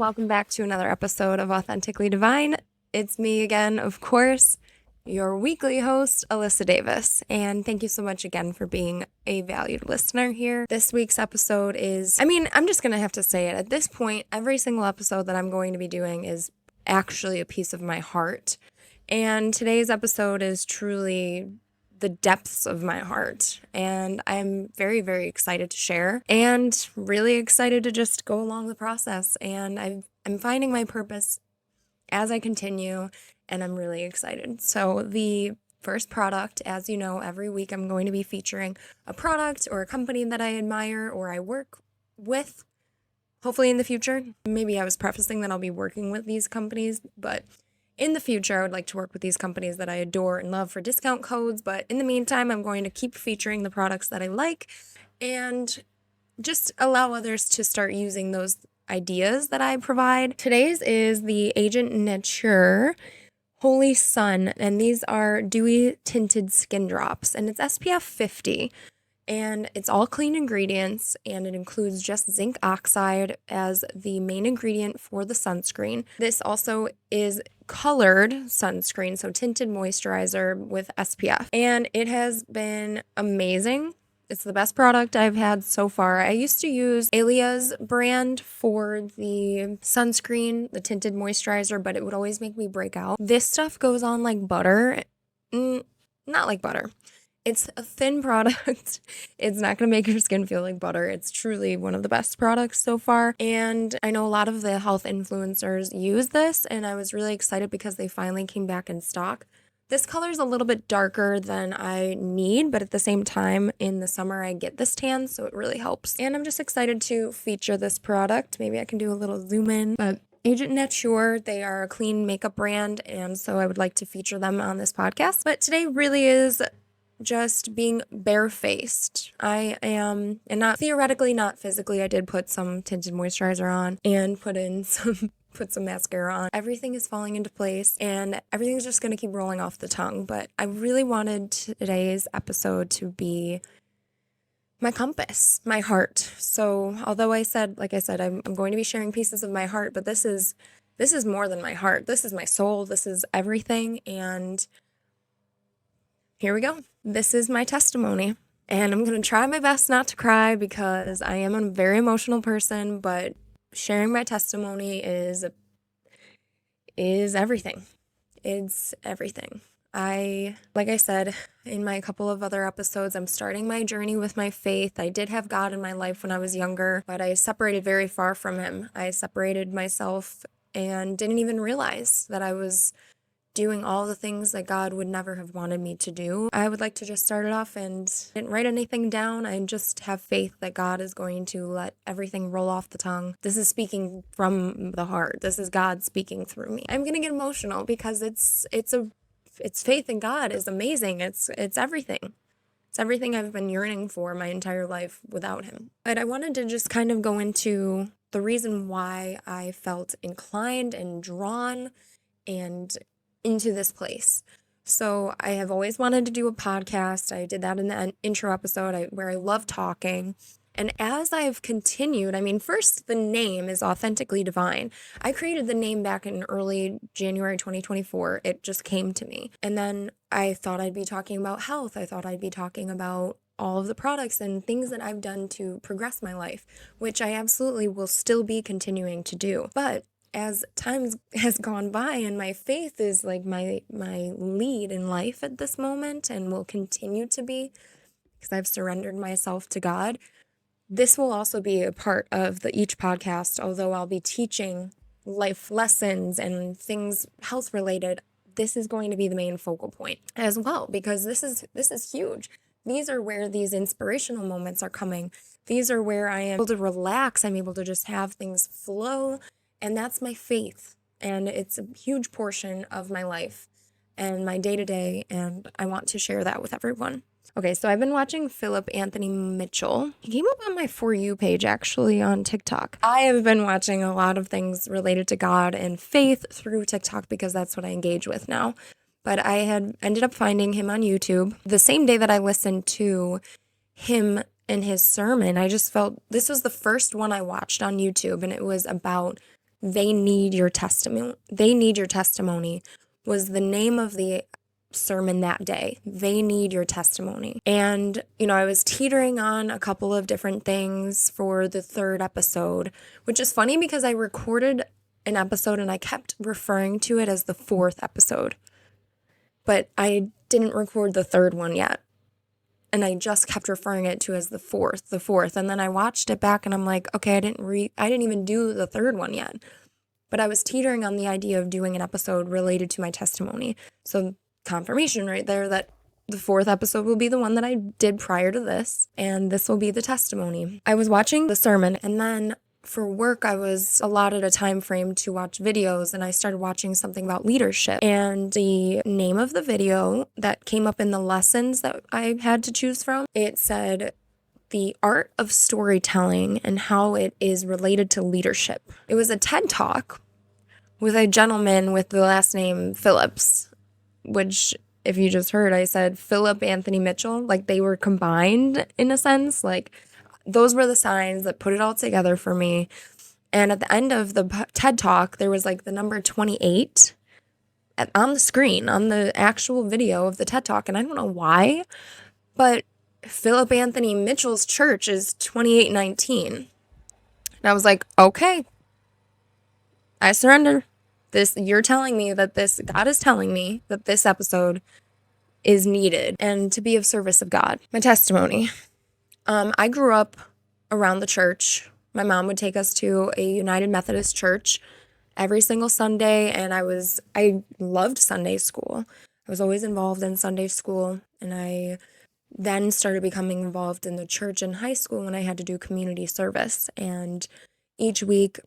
welcome back to another episode of Authentically Divine. It's me again, of course, your weekly host, Alyssa Davis. And thank you so much again for being a valued listener here. This week's episode is, I'm just going to have to say it. At this point, every single episode that I'm going to be doing is actually a piece of my heart. And today's episode is truly the depths of my heart, and I'm very, very excited to share and really excited to just go along the process. And I'm finding my purpose as I continue, and I'm really excited. So the first product, as you know, every week I'm going to be featuring a product or a company that I admire or I work with, hopefully in the future. Maybe I was prefacing that I'll be working with these companies, but in the future, I would like to work with these companies that I adore and love for discount codes, but in the meantime, I'm going to keep featuring the products that I like and just allow others to start using those ideas that I provide. Today's is the Agent Nateur Holi Sun, and these are dewy tinted skin drops, and it's SPF 50. And it's all clean ingredients, and it includes just zinc oxide as the main ingredient for the sunscreen. This also is colored sunscreen, so tinted moisturizer with SPF. And it has been amazing. It's the best product I've had so far. I used to use Alia's brand for the sunscreen, the tinted moisturizer, but it would always make me break out. This stuff goes on like butter. Not like butter. It's a thin product. It's not going to make your skin feel like butter. It's truly one of the best products so far. And I know a lot of the health influencers use this, and I was really excited because they finally came back in stock. This color is a little bit darker than I need, but at the same time, in the summer, I get this tan, so it really helps. And I'm just excited to feature this product. Maybe I can do a little zoom in, but Agent Nature, they are a clean makeup brand, and so I would like to feature them on this podcast. But today really is just being barefaced. I am, and not theoretically, not physically. I did put some tinted moisturizer on and put some mascara on. Everything is falling into place and everything's just going to keep rolling off the tongue. But I really wanted today's episode to be my compass, my heart. So although I said, like I said, I'm going to be sharing pieces of my heart, but this is more than my heart. This is my soul. This is everything. And here we go. This is my testimony, and I'm going to try my best not to cry because I am a very emotional person, but sharing my testimony is everything. It's everything. Like I said in my couple of other episodes, I'm starting my journey with my faith. I did have God in my life when I was younger, but I separated very far from him. I separated myself and didn't even realize that I was doing all the things that God would never have wanted me to do. I would like to just start it off and didn't write anything down. I just have faith that God is going to let everything roll off the tongue. This is speaking from the heart. This is God speaking through me. I'm going to get emotional because it's faith in God is amazing. It's everything. It's everything I've been yearning for my entire life without him. But I wanted to just kind of go into the reason why I felt inclined and drawn and into this place. So I have always wanted to do a podcast. I did that in the intro episode where I love talking. And as I've continued, first the name is Authentically Divine. I created the name back in early January 2024. It just came to me. And then I thought I'd be talking about health. I thought I'd be talking about all of the products and things that I've done to progress my life, which I absolutely will still be continuing to do. But as time has gone by and my faith is like my lead in life at this moment and will continue to be because I've surrendered myself to God, this will also be a part of each podcast, although I'll be teaching life lessons and things health related. This is going to be the main focal point as well because this is huge. These are where these inspirational moments are coming. These are where I am able to relax. I'm able to just have things flow. And that's my faith, and it's a huge portion of my life and my day-to-day, and I want to share that with everyone. Okay, so I've been watching Philip Anthony Mitchell. He came up on my For You page, actually, on TikTok. I have been watching a lot of things related to God and faith through TikTok because that's what I engage with now. But I had ended up finding him on YouTube. The same day that I listened to him and his sermon, I just felt this was the first one I watched on YouTube, and it was about They need your testimony. They need your testimony was the name of the sermon that day. They need your testimony. And, I was teetering on a couple of different things for the third episode, which is funny because I recorded an episode and I kept referring to it as the fourth episode, but I didn't record the third one yet. And I just kept referring it to as the fourth. And then I watched it back and I'm like, okay, I didn't even do the third one yet. But I was teetering on the idea of doing an episode related to my testimony. So confirmation right there that the fourth episode will be the one that I did prior to this, and this will be the testimony. I was watching the sermon, and then for work, I was allotted a time frame to watch videos, and I started watching something about leadership. And the name of the video that came up in the lessons that I had to choose from, it said, "The Art of Storytelling and How It Is Related to Leadership." It was a TED Talk with a gentleman with the last name Phillips, which, if you just heard, I said Philip Anthony Mitchell, like they were combined in a sense. Like those were the signs that put it all together for me. And at the end of the TED Talk, there was like the number 28 on the screen, on the actual video of the TED Talk. And I don't know why, but Philip Anthony Mitchell's church is 2819. And I was like, okay, I surrender. You're telling me that God is telling me that this episode is needed and to be of service of God. My testimony. I grew up around the church. My mom would take us to a United Methodist church every single Sunday, and I loved Sunday school. I was always involved in Sunday school, and I then started becoming involved in the church in high school when I had to do community service. And each week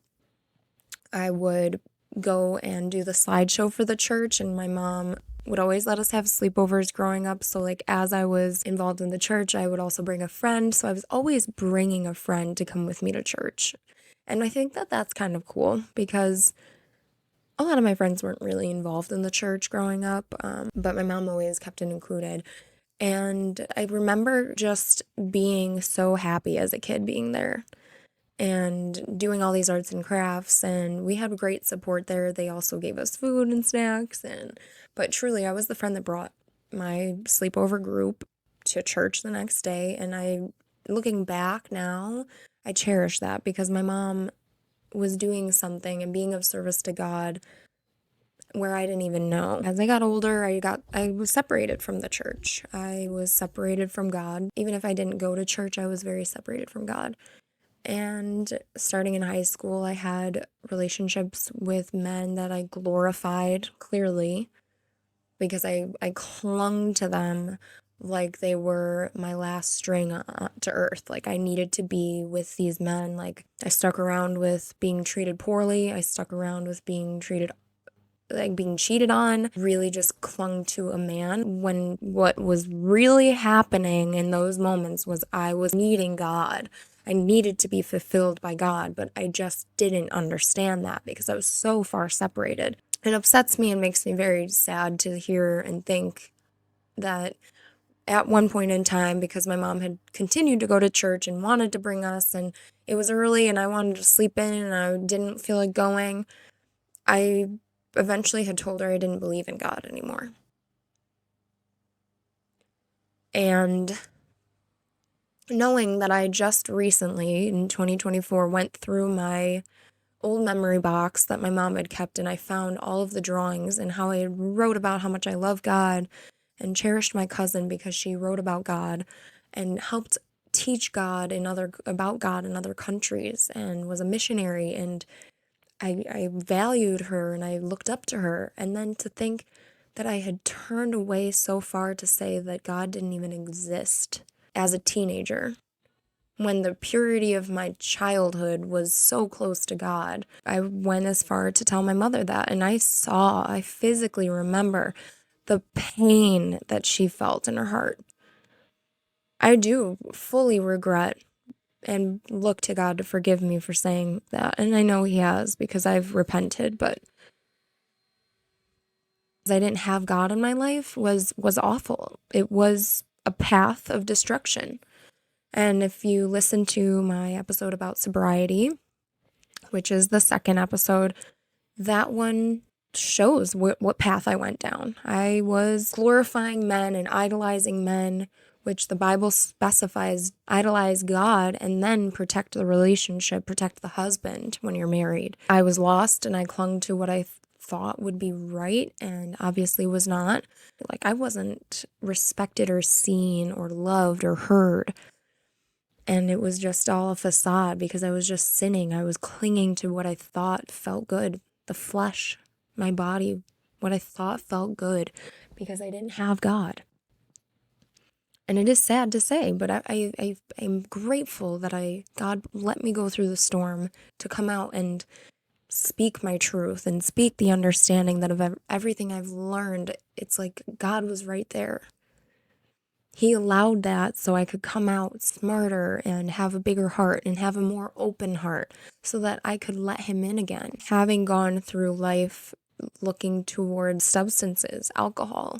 I would go and do the slideshow for the church, and my mom would always let us have sleepovers growing up. So like as I was involved in the church, I would also bring a friend. So I was always bringing a friend to come with me to church. And I think that that's kind of cool because a lot of my friends weren't really involved in the church growing up, but my mom always kept it included. And I remember just being so happy as a kid being there and doing all these arts and crafts, and we had great support there. They also gave us food and snacks, but truly I was the friend that brought my sleepover group to church the next day. And looking back now, I cherish that because my mom was doing something and being of service to God where I didn't even know. As I got older, I was separated from the church. I was separated from God. Even if I didn't go to church, I was very separated from God. And starting in high school, I had relationships with men that I glorified, clearly, because I clung to them like they were my last string to earth. Like I needed to be with these men. Like I stuck around with being treated poorly. I stuck around with being cheated on, really just clung to a man when what was really happening in those moments was I was needing God. I needed to be fulfilled by God, but I just didn't understand that because I was so far separated. It upsets me and makes me very sad to hear and think that at one point in time, because my mom had continued to go to church and wanted to bring us, and it was early and I wanted to sleep in and I didn't feel like going, I eventually had told her I didn't believe in God anymore. And knowing that I just recently, in 2024, went through my old memory box that my mom had kept, and I found all of the drawings and how I wrote about how much I love God and cherished my cousin because she wrote about God and helped teach about God in other countries and was a missionary, and I valued her and I looked up to her. And then to think that I had turned away so far to say that God didn't even exist as a teenager, when the purity of my childhood was so close to God. I went as far to tell my mother that, and I physically remember the pain that she felt in her heart. I do fully regret and look to God to forgive me for saying that, and I know He has because I've repented, but I didn't have God in my life was awful. It was a path of destruction. And if you listen to my episode about sobriety, which is the second episode, that one shows what path I went down. I was glorifying men and idolizing men, which the Bible specifies idolize God and then protect the relationship, protect the husband when you're married. I was lost and I clung to what I thought would be right and obviously was not. Like I wasn't respected or seen or loved or heard. And it was just all a facade because I was just sinning. I was clinging to what I thought felt good. The flesh, my body, what I thought felt good because I didn't have God. And it is sad to say, but I'm grateful that God let me go through the storm to come out and speak my truth and speak the understanding that of everything I've learned, it's like God was right there. He allowed that so I could come out smarter and have a bigger heart and have a more open heart so that I could let him in again. Having gone through life looking towards substances, alcohol,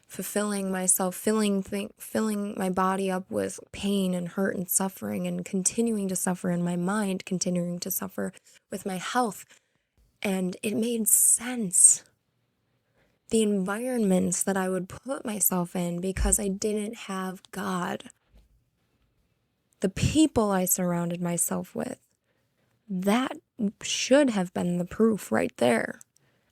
fulfilling myself, filling my body up with pain and hurt and suffering and continuing to suffer in my mind, continuing to suffer with my health. And it made sense. The environments that I would put myself in because I didn't have God. The people I surrounded myself with. That should have been the proof right there.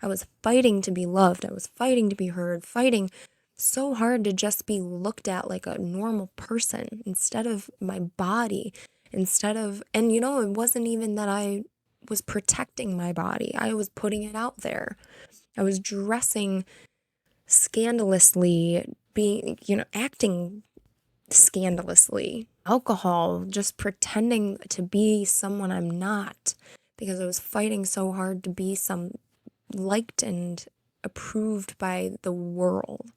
I was fighting to be loved. I was fighting to be heard, fighting so hard to just be looked at like a normal person instead of my body, and it wasn't even that I was protecting my body. I was putting it out there. I was dressing scandalously, acting scandalously. Alcohol, just pretending to be someone I'm not because I was fighting so hard to be liked and approved by the world.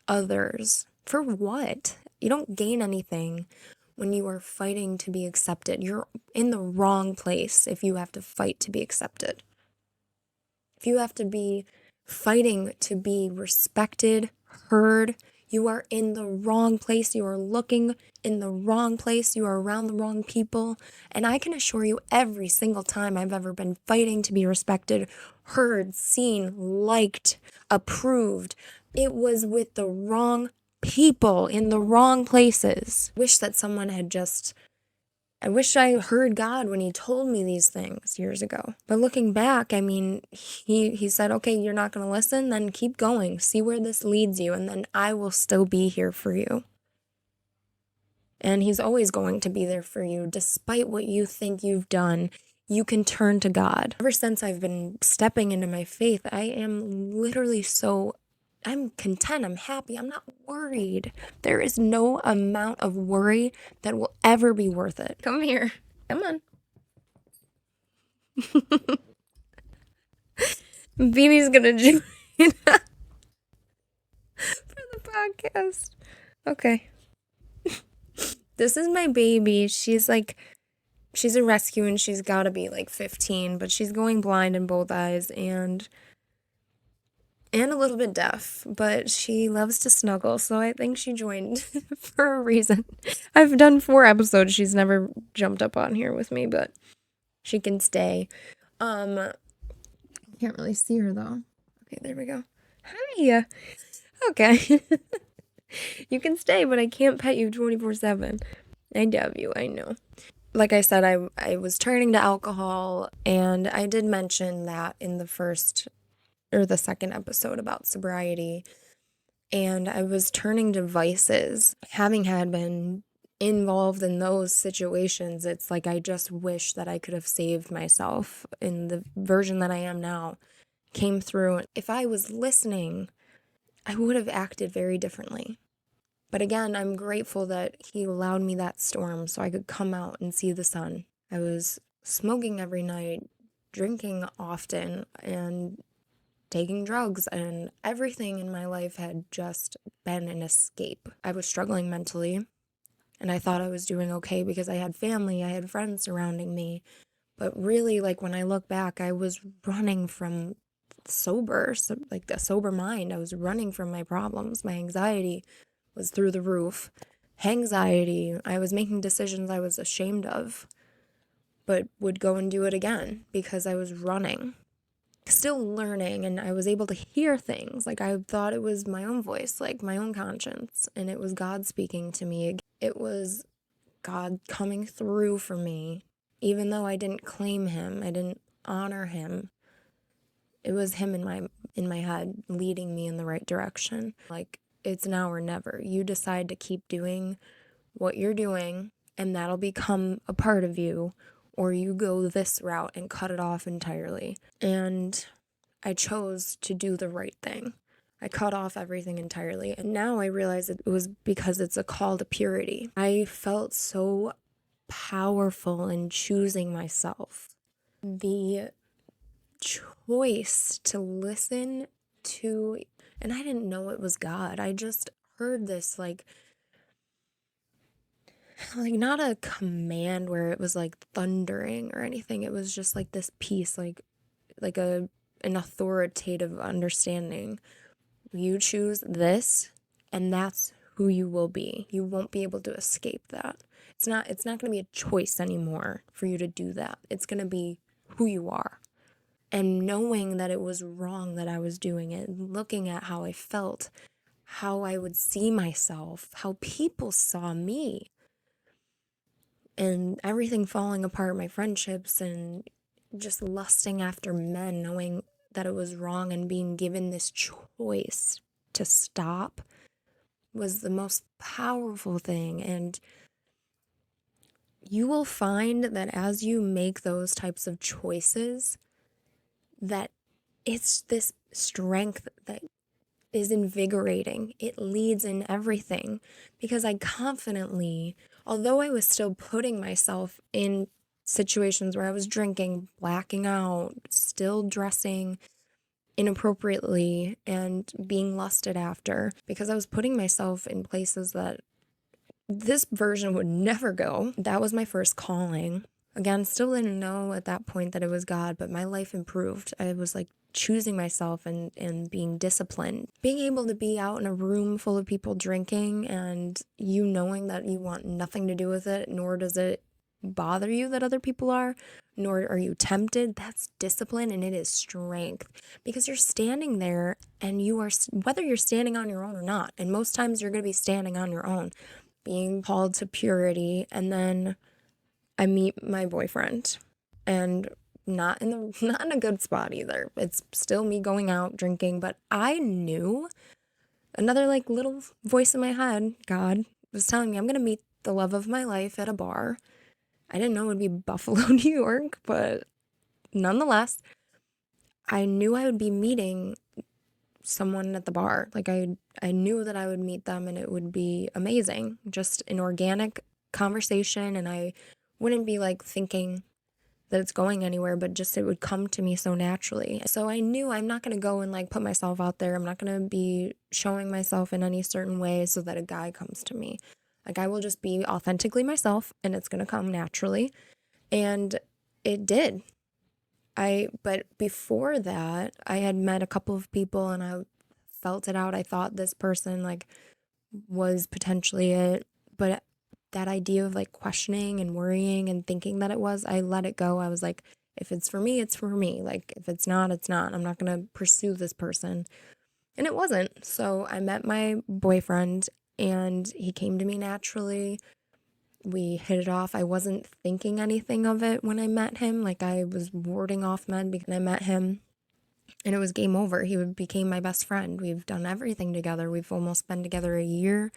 Others. For what? You don't gain anything when you are fighting to be accepted. You're in the wrong place if you have to fight to be accepted. If you have to be fighting to be respected, heard, you are in the wrong place. You are looking in the wrong place. You are around the wrong people. And I can assure you, every single time I've ever been fighting to be respected, heard, seen, liked, approved, it was with the wrong people in the wrong places. I wish I heard God when he told me these things years ago. But looking back, he said, okay, you're not going to listen, then keep going. See where this leads you, and then I will still be here for you. And he's always going to be there for you. Despite what you think you've done, you can turn to God. Ever since I've been stepping into my faith, I am literally I'm content, I'm happy, I'm not worried. There is no amount of worry that will ever be worth it. Come here. Come on. Beanie's gonna join for the podcast. Okay. This is my baby. She's a rescue and she's gotta be 15, but she's going blind in both eyes and a little bit deaf, but she loves to snuggle, so I think she joined for a reason. I've done 4 episodes. She's never jumped up on here with me, but she can stay. Can't really see her though. Okay, there we go. Hi. Okay. You can stay, but I can't pet you 24/7. I love you, I know. Like I said, I was turning to alcohol, and I did mention that in the second episode about sobriety, and I was turning to vices. Having had been involved in those situations, it's like I just wish that I could have saved myself in the version that I am now, came through. If I was listening, I would have acted very differently. But again, I'm grateful that he allowed me that storm so I could come out and see the sun. I was smoking every night, drinking often, and taking drugs, and everything in my life had just been an escape. I was struggling mentally, and I thought I was doing okay because I had family, I had friends surrounding me. But really, when I look back, I was running from a sober mind. I was running from my problems. My anxiety was through the roof. Hangxiety. I was making decisions I was ashamed of. but would go and do it again because I was running, still learning, and I was able to hear things. Like, I thought it was my own voice, like my own conscience, and it was God speaking to me. It was God coming through for me, even though I didn't claim him, I didn't honor him. It was him in my head leading me in the right direction. Like, it's now or never. You decide to keep doing what you're doing, and that'll become a part of you, or you go this route and cut it off entirely. And I chose to do the right thing. I cut off everything entirely. And now I realize it was because it's a call to purity. I felt so powerful in choosing myself. The choice to listen to, and I didn't know it was God. I just heard this like not a command where it was like thundering or anything. It was just like this peace, like an authoritative understanding. You choose this, and that's who you will be. You won't be able to escape that. It's not going to be a choice anymore for you to do that. It's going to be who you are. And knowing that it was wrong that I was doing it, looking at how I felt, how I would see myself, how people saw me, and everything falling apart, my friendships, and just lusting after men, knowing that it was wrong and being given this choice to stop was the most powerful thing. And you will find that as you make those types of choices, that it's this strength that is invigorating. It leads in everything, because I confidently, although I was still putting myself in situations where I was drinking, blacking out, still dressing inappropriately and being lusted after, because I was putting myself in places that this version would never go. That was my first calling. Again, still didn't know at that point that it was God, but my life improved. I was like choosing myself and being disciplined. Being able to be out in a room full of people drinking and you knowing that you want nothing to do with it, nor does it bother you that other people are, nor are you tempted. That's discipline, and it is strength, because you're standing there and you are, whether you're standing on your own or not, and most times you're going to be standing on your own, being called to purity. And then I meet my boyfriend, and not in a good spot either. It's still me going out drinking, but I knew, another like little voice in my head, God was telling me, I'm going to meet the love of my life at a bar. I didn't know it would be Buffalo, New York, but nonetheless, I knew I would be meeting someone at the bar. Like I knew that I would meet them and it would be amazing. Just an organic conversation, and I wouldn't be like thinking that it's going anywhere, but just it would come to me so naturally. So I knew I'm not going to go and like put myself out there. I'm not going to be showing myself in any certain way so that a guy comes to me. Like, I will just be authentically myself, and it's going to come naturally. And it did. But before that, I had met a couple of people and I felt it out. I thought this person like was potentially it, but that idea of like questioning and worrying and thinking that it was, I let it go. I was like, if it's for me, it's for me. Like, if it's not, it's not. I'm not going to pursue this person. And it wasn't. So I met my boyfriend and he came to me naturally. We hit it off. I wasn't thinking anything of it when I met him. Like, I was warding off men because I met him and it was game over. He became my best friend. We've done everything together. We've almost been together a year.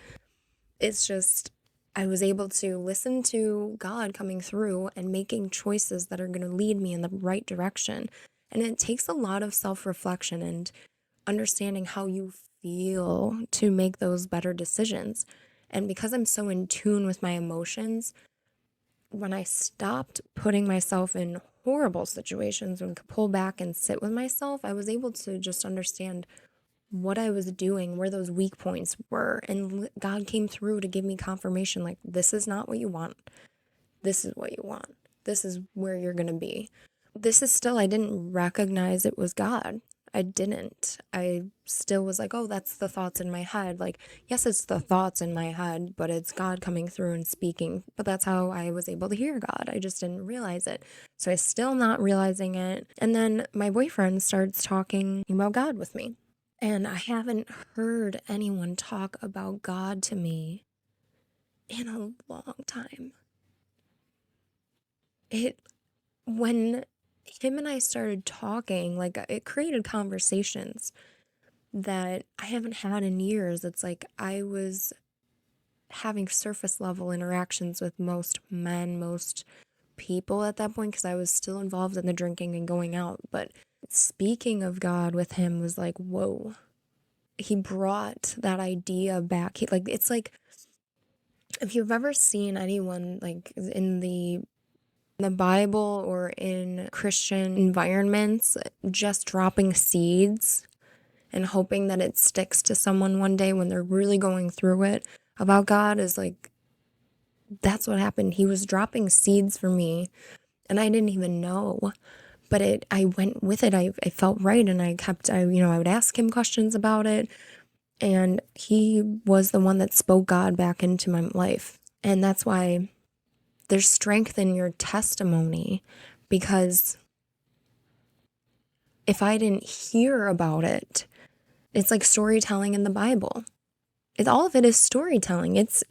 It's just, I was able to listen to God coming through and making choices that are going to lead me in the right direction. And it takes a lot of self-reflection and understanding how you feel to make those better decisions. And because I'm so in tune with my emotions, when I stopped putting myself in horrible situations and could pull back and sit with myself, I was able to just understand what I was doing, where those weak points were. And God came through to give me confirmation, like, this is not what you want. This is what you want. This is where you're going to be. This is still, I didn't recognize it was God. I didn't. I still was like, oh, that's the thoughts in my head. Like, yes, it's the thoughts in my head, but it's God coming through and speaking. But that's how I was able to hear God. I just didn't realize it. So I still not realizing it. And then my boyfriend starts talking about God with me. And I haven't heard anyone talk about God to me in a long time. When him and I started talking, like, it created conversations that I haven't had in years. It's like I was having surface level interactions with most men, most people at that point, because I was still involved in the drinking and going out. But speaking of God with him was like, whoa. He brought that idea back. It's like, if you've ever seen anyone like in the Bible or in Christian environments, just dropping seeds and hoping that it sticks to someone one day when they're really going through it about God, is like, that's what happened. He was dropping seeds for me and I didn't even know, but I went with it. I felt right. And I would ask him questions about it. And he was the one that spoke God back into my life. And that's why there's strength in your testimony, because if I didn't hear about it, it's like storytelling in the Bible. All of it is storytelling. It's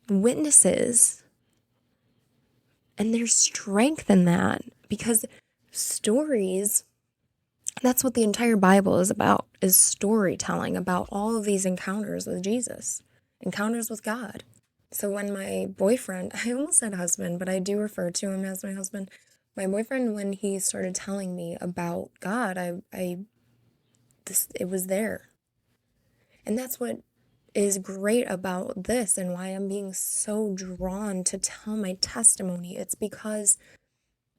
witnesses. And there's strength in that, because stories, that's what the entire Bible is about, is storytelling about all of these encounters with Jesus, encounters with God. So when my boyfriend, I almost said husband, but I do refer to him as my husband. My boyfriend, when he started telling me about God, it was there. And that's what is great about this and why I'm being so drawn to tell my testimony. It's because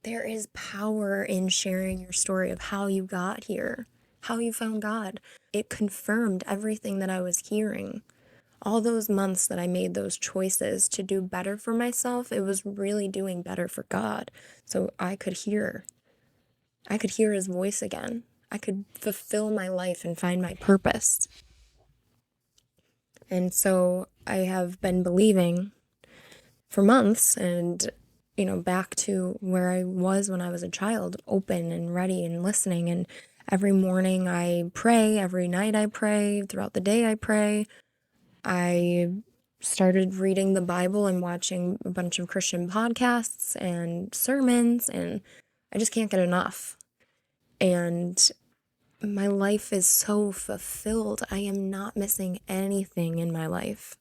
there is power in sharing your story of how you got here, how you found God. It confirmed everything that I was hearing. All those months that I made those choices to do better for myself, it was really doing better for God. So I could hear his voice again. I could fulfill my life and find my purpose. And so I have been believing for months, and back to where I was when I was a child, open and ready and listening. And every morning I pray, every night I pray, throughout the day I pray. I started reading the Bible and watching a bunch of Christian podcasts and sermons, and I just can't get enough. And my life is so fulfilled. I am not missing anything in my life.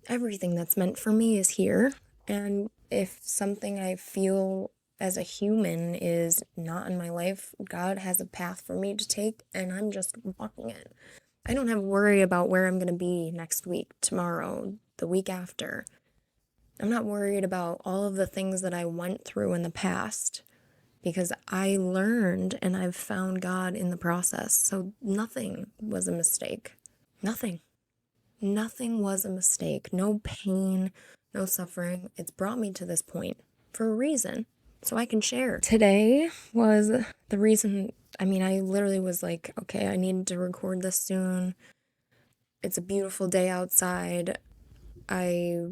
Everything that's meant for me is here. And if something I feel as a human is not in my life, God has a path for me to take, and I'm just walking it. I don't have to worry about where I'm going to be next week, tomorrow, the week after. I'm not worried about all of the things that I went through in the past, because I learned and I've found God in the process. So nothing was a mistake. Nothing. Nothing was a mistake. No pain, no suffering. It's brought me to this point for a reason, so I can share. Today was the reason. I literally was like, okay, I need to record this soon. It's a beautiful day outside. I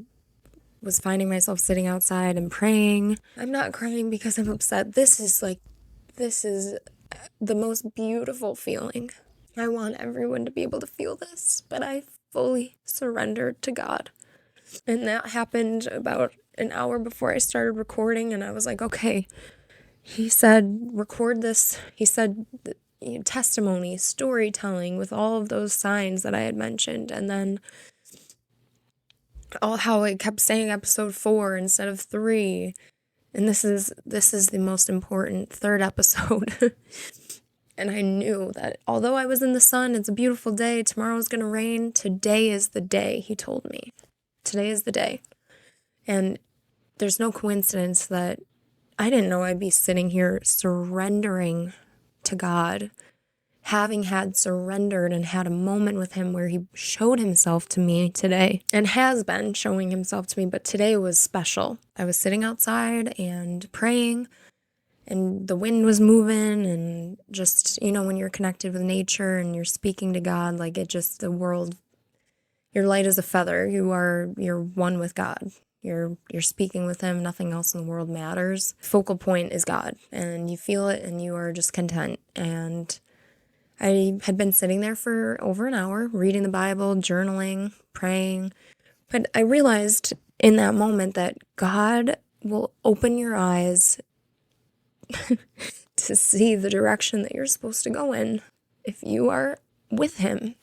was finding myself sitting outside and praying. I'm not crying because I'm upset. This is the most beautiful feeling. I want everyone to be able to feel this, but I fully surrendered to God. And that happened about an hour before I started recording, and I was like, okay. He said, record this. He said, testimony, storytelling, with all of those signs that I had mentioned. And then how I kept saying episode 4 instead of 3. And this is the most important third episode. And I knew that although I was in the sun, it's a beautiful day, tomorrow's going to rain, today is the day, he told me. Today is the day. And there's no coincidence that I didn't know I'd be sitting here surrendering to God, having had surrendered and had a moment with him where he showed himself to me today, and has been showing himself to me, but today was special. I was sitting outside and praying, and the wind was moving, and just, when you're connected with nature and you're speaking to God, like the world, you're light as a feather. You're one with God. You're speaking with him. Nothing else in the world matters. Focal point is God, and you feel it, and you are just content. And I had been sitting there for over an hour, reading the Bible, journaling, praying. But I realized in that moment that God will open your eyes to see the direction that you're supposed to go in if you are with him.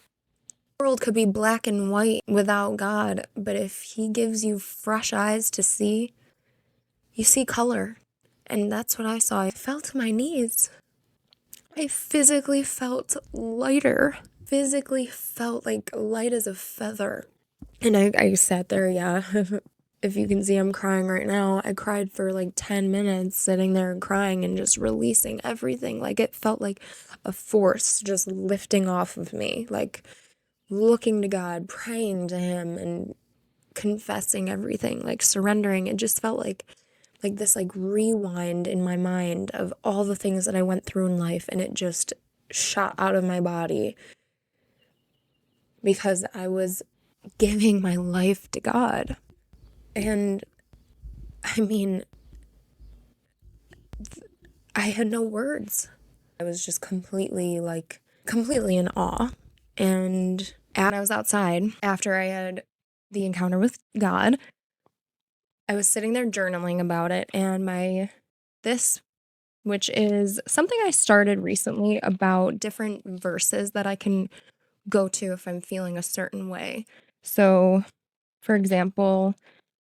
The world could be black and white without God, but if he gives you fresh eyes to see, you see color. And that's what I saw. I fell to my knees. I physically felt lighter, physically felt like light as a feather. And I sat there, yeah. If you can see, I'm crying right now. I cried for like 10 minutes, sitting there and crying and just releasing everything. Like it felt like a force just lifting off of me, like looking to God, praying to him and confessing everything, like surrendering. It just felt like this like rewind in my mind of all the things that I went through in life, and it just shot out of my body because I was giving my life to God. And I mean, I had no words. I was just completely in awe. And I was outside after I had the encounter with God. I was sitting there journaling about it, and which is something I started recently, about different verses that I can go to if I'm feeling a certain way. So, for example,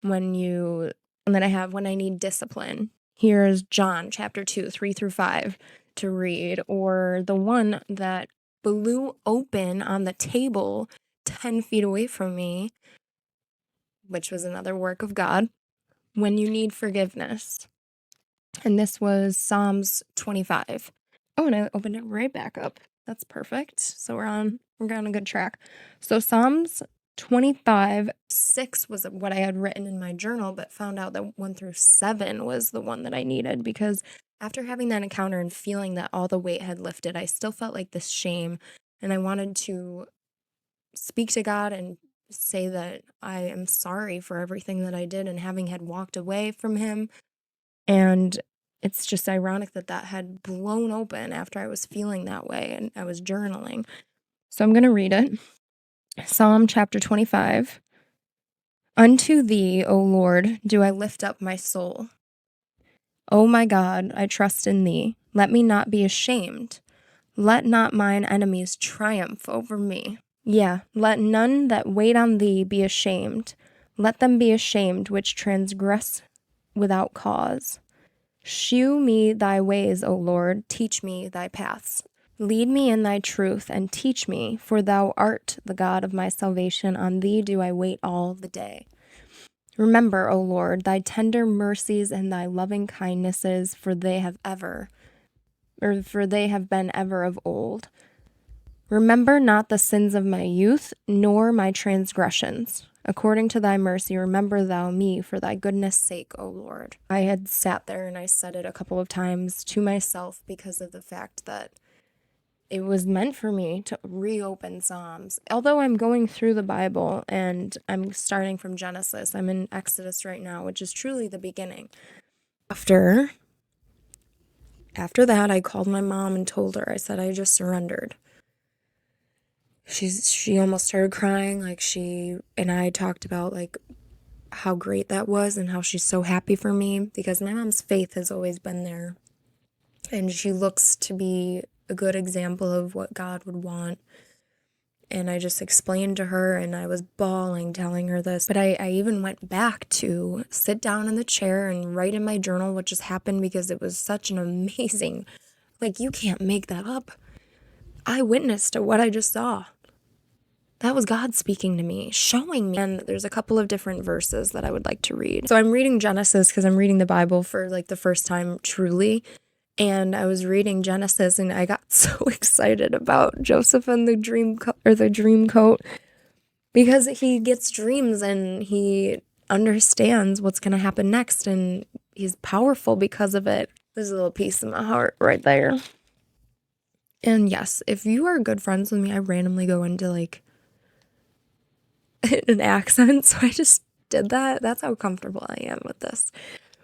when I need discipline, here's John chapter 2, 3-5 to read, or the one that blew open on the table 10 feet away from me, which was another work of God, when you need forgiveness. And this was Psalms 25. Oh, and I opened it right back up. That's perfect. So we're on a good track. So Psalms 25:6 was what I had written in my journal, but found out that 1-7 was the one that I needed, because after having that encounter and feeling that all the weight had lifted, I still felt like this shame, and I wanted to speak to God and say that I am sorry for everything that I did and having had walked away from him. And it's just ironic that had blown open after I was feeling that way and I was journaling. So I'm going to read it. Psalm chapter 25. Unto thee, O Lord, do I lift up my soul. O my God, I trust in thee. Let me not be ashamed. Let not mine enemies triumph over me. Yeah, let none that wait on thee be ashamed. Let them be ashamed which transgress without cause. Shew me thy ways, O Lord, teach me thy paths. Lead me in thy truth, and teach me, for thou art the God of my salvation. On thee do I wait all the day. Remember, O Lord, thy tender mercies and thy loving kindnesses, for they have been ever of old. Remember not the sins of my youth, nor my transgressions. According to thy mercy, remember thou me for thy goodness' sake, O Lord. I had sat there and I said it a couple of times to myself because of the fact that it was meant for me to reopen Psalms. Although I'm going through the Bible and I'm starting from Genesis, I'm in Exodus right now, which is truly the beginning. After that, I called my mom and told her, I said, I just surrendered. She almost started crying, like she and I talked about like how great that was and how she's so happy for me, because my mom's faith has always been there. And she looks to be a good example of what God would want. And I just explained to her, and I was bawling telling her this. But I even went back to sit down in the chair and write in my journal what just happened, because it was such an amazing, like, you can't make that up, eyewitness to what I just saw. That was God speaking to me, showing me. And there's a couple of different verses that I would like to read. So I'm reading Genesis because I'm reading the Bible for like the first time truly. And I was reading Genesis and I got so excited about Joseph and the dream coat, because he gets dreams and he understands what's going to happen next, and he's powerful because of it. There's a little piece in my heart right there. And yes, if you are good friends with me, I randomly go into like an accent, so I just did that. That's how comfortable I am with this.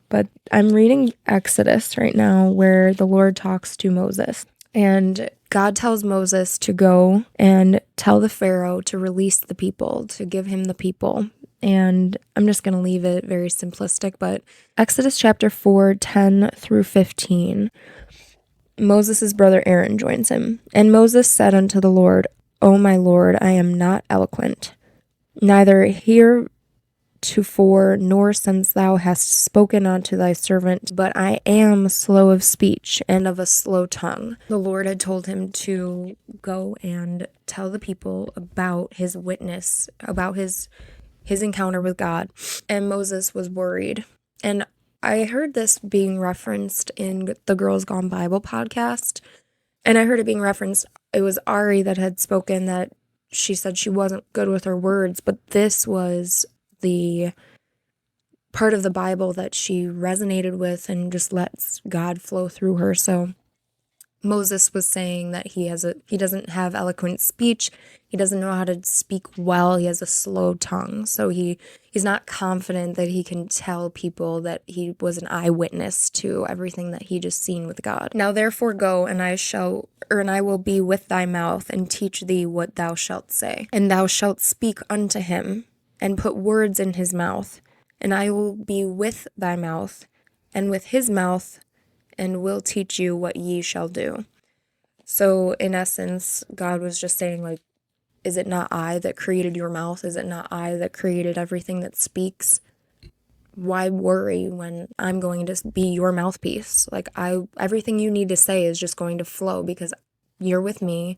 But I'm reading Exodus right now, where the Lord talks to Moses. And God tells Moses to go and tell the Pharaoh to release the people, to give him the people. And I'm just going to leave it very simplistic, but Exodus chapter 4, 10 through 15, Moses' brother Aaron joins him. And Moses said unto the Lord, O my Lord, I am not eloquent, neither heretofore nor since thou hast spoken unto thy servant, but I am slow of speech and of a slow tongue. The Lord had told him to go and tell the people about his witness, about his encounter with God. And Moses was worried. And I heard this being referenced in the Girls Gone Bible podcast. And I heard it being referenced. It was Ari that had spoken that she said she wasn't good with her words, but this was the part of the Bible that she resonated with and just lets God flow through her. So Moses was saying that he doesn't have eloquent speech. He doesn't know how to speak well. He has a slow tongue. So he's not confident that he can tell people that he was an eyewitness to everything that he just seen with God. Now therefore go, and I will be with thy mouth and teach thee what thou shalt say. And thou shalt speak unto him and put words in his mouth. And I will be with thy mouth and with his mouth, and will teach you what ye shall do. So in essence, God was just saying, like, is it not I that created your mouth? Is it not I that created everything that speaks? Why worry when I'm going to be your mouthpiece? Like, everything you need to say is just going to flow because you're with me,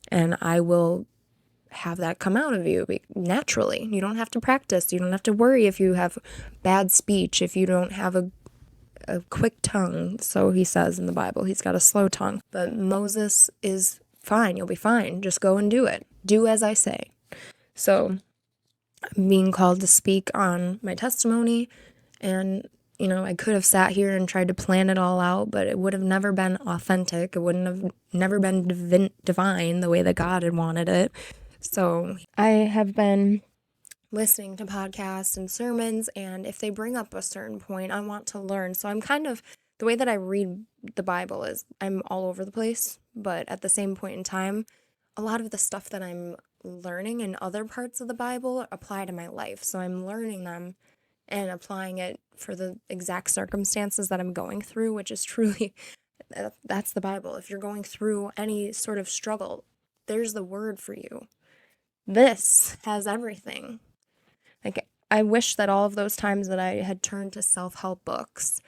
and I will have that come out of you naturally. You don't have to practice. You don't have to worry if you have bad speech, if you don't have a quick tongue. So he says in the Bible, he's got a slow tongue. But Moses is fine. You'll be fine. Just go and do it. Do as I say. So I'm being called to speak on my testimony, and I could have sat here and tried to plan it all out, but it would have never been authentic. It wouldn't have never been divine the way that God had wanted it. So I have been listening to podcasts and sermons, and if they bring up a certain point, I want to learn. So I'm the way that I read the Bible is I'm all over the place, but at the same point in time, a lot of the stuff that I'm learning in other parts of the Bible apply to my life. So I'm learning them and applying it for the exact circumstances that I'm going through, which is truly, that's the Bible. If you're going through any sort of struggle, there's the word for you. This has everything. Like, I wish that all of those times that I had turned to self-help books,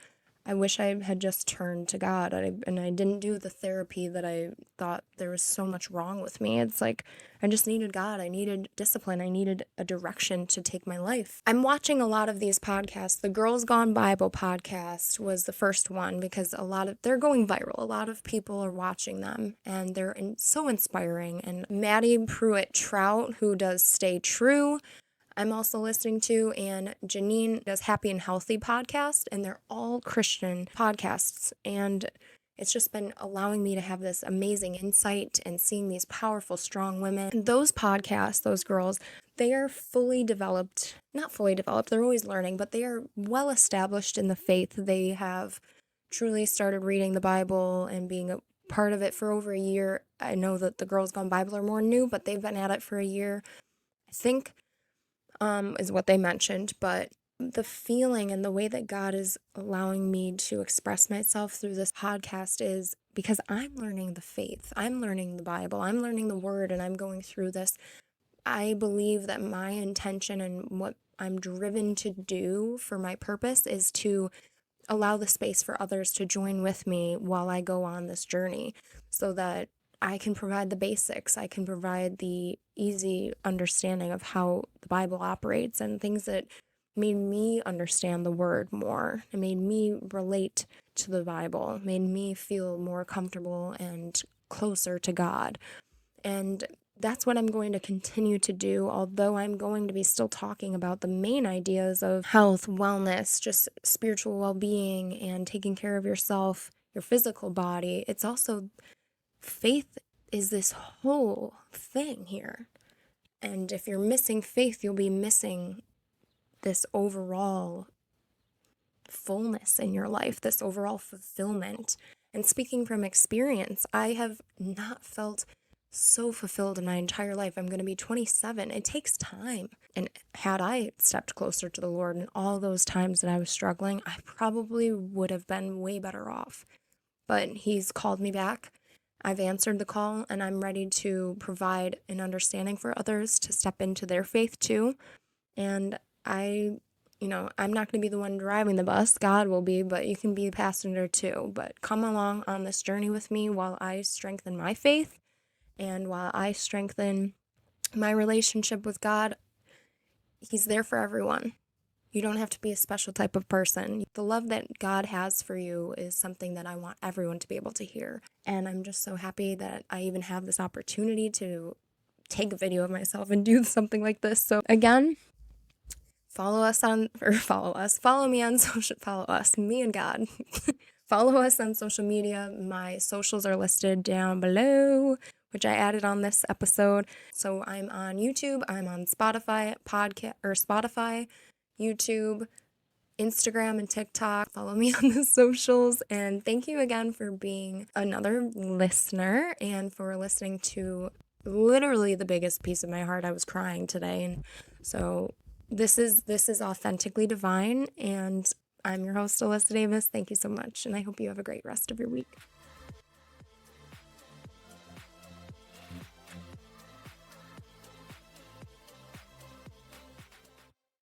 I wish I had just turned to God, and I didn't do the therapy that I thought there was so much wrong with me. It's like, I just needed God. I needed discipline. I needed a direction to take my life. I'm watching a lot of these podcasts. The Girls Gone Bible podcast was the first one because they're going viral. A lot of people are watching them, and they're so inspiring. And Maddie Pruitt-Trout, who does Stay True, I'm also listening to, and Janine does Happy and Healthy podcast, and they're all Christian podcasts, and it's just been allowing me to have this amazing insight and seeing these powerful, strong women. And those podcasts, those girls, they are not fully developed, they're always learning, but they are well established in the faith. They have truly started reading the Bible and being a part of it for over a year. I know that the Girls Gone Bible are more new, but they've been at it for a year, I think. Is what they mentioned, but the feeling and the way that God is allowing me to express myself through this podcast is because I'm learning the faith, I'm learning the Bible, I'm learning the Word, and I'm going through this. I believe that my intention and what I'm driven to do for my purpose is to allow the space for others to join with me while I go on this journey, so that I can provide the basics. I can provide the easy understanding of how the Bible operates and things that made me understand the Word more. It made me relate to the Bible, made me feel more comfortable and closer to God. And that's what I'm going to continue to do, although I'm going to be still talking about the main ideas of health, wellness, just spiritual well-being, and taking care of yourself, your physical body. It's also faith is this whole thing here. And if you're missing faith, you'll be missing this overall fullness in your life, this overall fulfillment. And speaking from experience, I have not felt so fulfilled in my entire life. I'm going to be 27. It takes time. And had I stepped closer to the Lord in all those times that I was struggling, I probably would have been way better off. But He's called me back. I've answered the call, and I'm ready to provide an understanding for others to step into their faith too. And I'm not going to be the one driving the bus. God will be, but you can be a passenger too. But come along on this journey with me while I strengthen my faith and while I strengthen my relationship with God. He's there for everyone. You don't have to be a special type of person. The love that God has for you is something that I want everyone to be able to hear. And I'm just so happy that I even have this opportunity to take a video of myself and do something like this. So again, follow me on me and God. Follow us on social media. My socials are listed down below, which I added on this episode. So I'm on YouTube, I'm on Spotify, YouTube, Instagram, and TikTok. Follow me on the socials. And thank you again for being another listener and for listening to literally the biggest piece of my heart. I was crying today. And so this is Authentically Divine, and I'm your host, Alyssa Davis. Thank you so much, and I hope you have a great rest of your week.